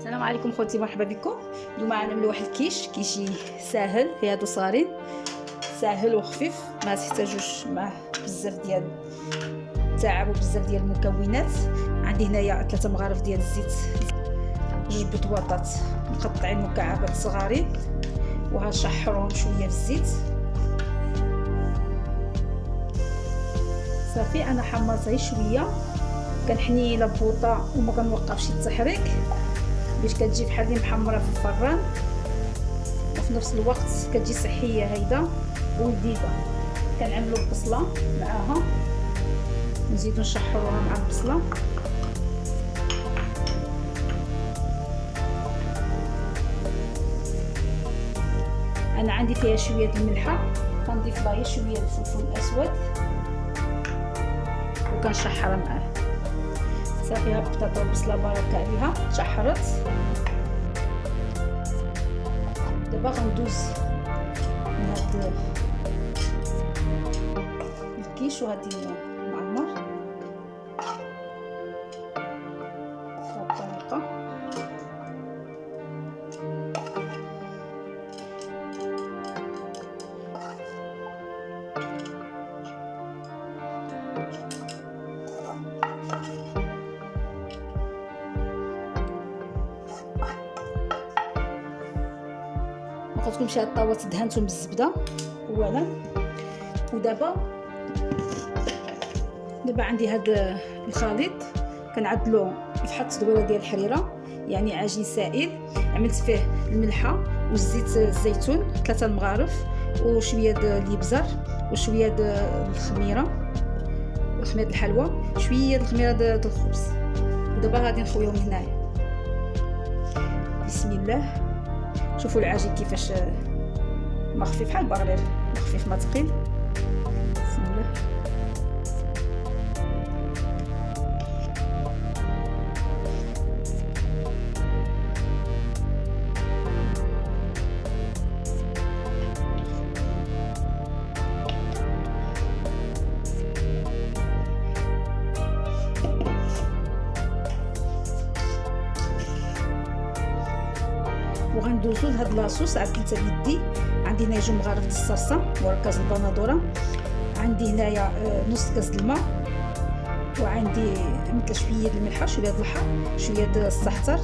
السلام عليكم خوتي، مرحبا بكم. اليوم غنعملوا واحد كيشي ساهل، هادو صارين ساهل وخفيف، ما تحتاجوش معاه بزاف ديال التعب وبزاف ديال المكونات. عندي هنايا 3 مغارف ديال الزيت، 2 بطواطات مقطعين مكعبات صغارين وهنشحرهم شويه في الزيت. صافي انا حمرتها شويه، كنحني لبوطه وما كنوقفش التحريك باش كتجي بحال اللي محمره في الفران، وفي نفس الوقت كتجي صحيه هيدا ولذيذه. كنعملوا البصله معاها، نزيدو نشحروها مع البصله. انا عندي فيها شويه الملحه، كنضيف لها شويه الفلفل الاسود وكنشحرها معاه. صافي هبطت البصله بارك عليها تشحرت. دابا غندوز من هاد الكيش وهادي المعمر بهاد الطريقه. ما تكونش هاد الطاوه دهنتهم بالزبده اولا. ودابا عندي هاد الخليط كنعدلو بفحال التدويره ديال الحريره، يعني عجين سائل. عملت فيه الملحه والزيت الزيتون 3 مغارف وشويه الابزار وشويه الخميره الحلوى، شويه الخميره ديال الخبز. ودابا غادي نخويهم هنايا. بسم الله. شوفوا العجين كيفاش ما خفيف بحال البغلير، ما خفيف ما ثقيل. بسم الله. وغندوزو لهاد لاصوص عدلتها بيدي. عندي هنايا 2 مغارف د الصلصه وركاز البندوره، عندي هنايا نص كاس الماء، وعندي مثل شويه الملحه، شويه الحار، شويه الزعتر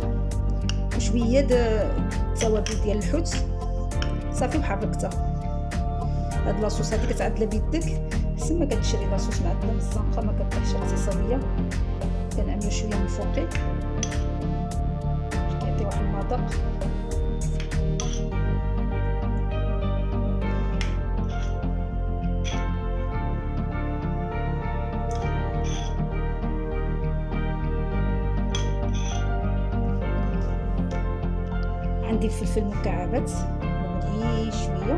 وشويه التوابل ديال الحوت. صافي وحركتها. هاد لاصوص هادي كتعدلها بيدك، حسن ما كتشري لاصوص معدله من الزنقه ما كطيحش اقتصاديه. كنعملو شويه من فوقي كيعطي واحد المذاق. عندي الفلفل مكعبات ملي شويه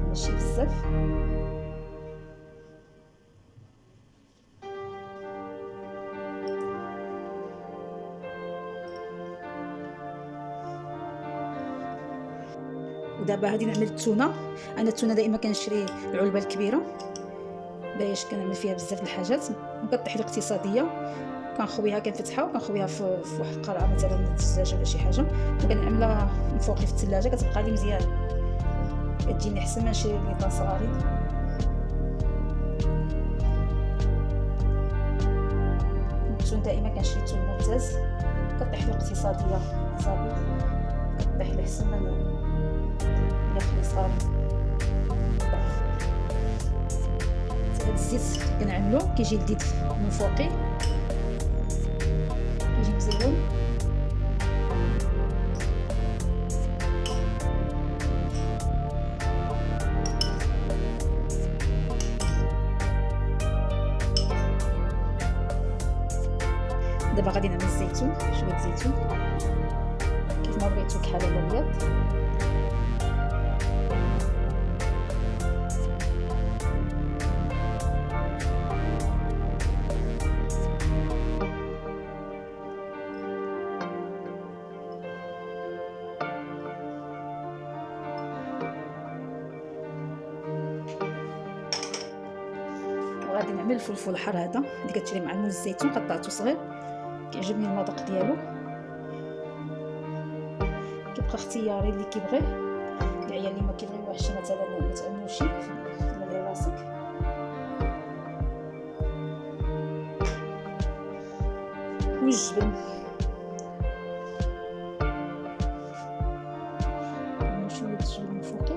ماشي بزاف. ودابا غادي نعمل التونه. انا التونه دائما كنشري العلبه الكبيره باش كنعمل فيها بزاف د الحاجات، وكطيح الاقتصاديه. كنخويها كنفتحها وكنخويها في واحد القرعه مثلا الدجاج ولا شي حاجه، وكنعملها من فوقي في الثلاجه كتبقى لي مزيان، كتجيني احسن ما نشري لي صغارين. التون دائما كنشري تون ممتاز، كطيح الاقتصاديه صافي، كطيح احسن من ياخلي صغارين. هاد الزيت كنعملو كيجي لذيذ من فوقي، كيجي مزيون. دابا غادي نعمل الزيتون، شويه زيتون كيف ما بغيتو كحل ولا ابيض. وغادي نعمل الفلفل الحار هذا اللي كتشري مع المول الزيتون، قطعته صغير، كيعجبني المذاق ديالو. كيبقى اختياري اللي كيبغيه. العيال اللي ما كيبغيوهش مثلا ما تعنوش ديال راسك. والجبن شويه الجبن من فوقي.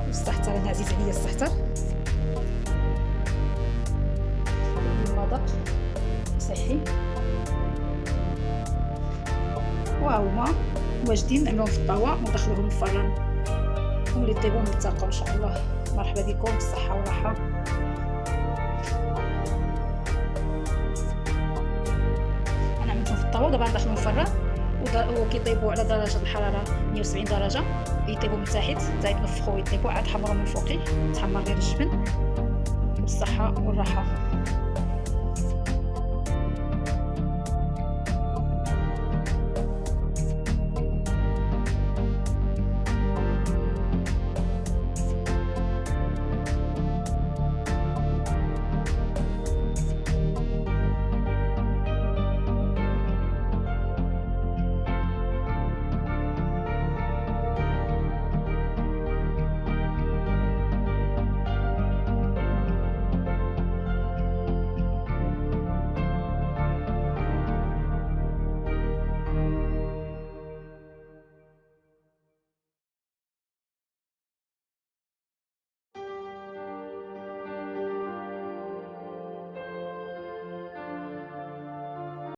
السحتر انا عزيز عليا السحتر، المذاق صحي وهما واجدين. نعملوهم في الطاوه وندخلوهم للفران وملي يطيبوا نلتقاو ان شاء الله. مرحبا بكم بالصحه والراحه. انا عملتهم في الطاوه، دابا ندخلوهم للفران وكيطيبوا على درجه الحراره 170 درجه. يطيبوا من تحت حتى يتنفخوا ويطيبوا، عاد حمروا من فوقي تحمر غير الجبن. بالصحه والراحه.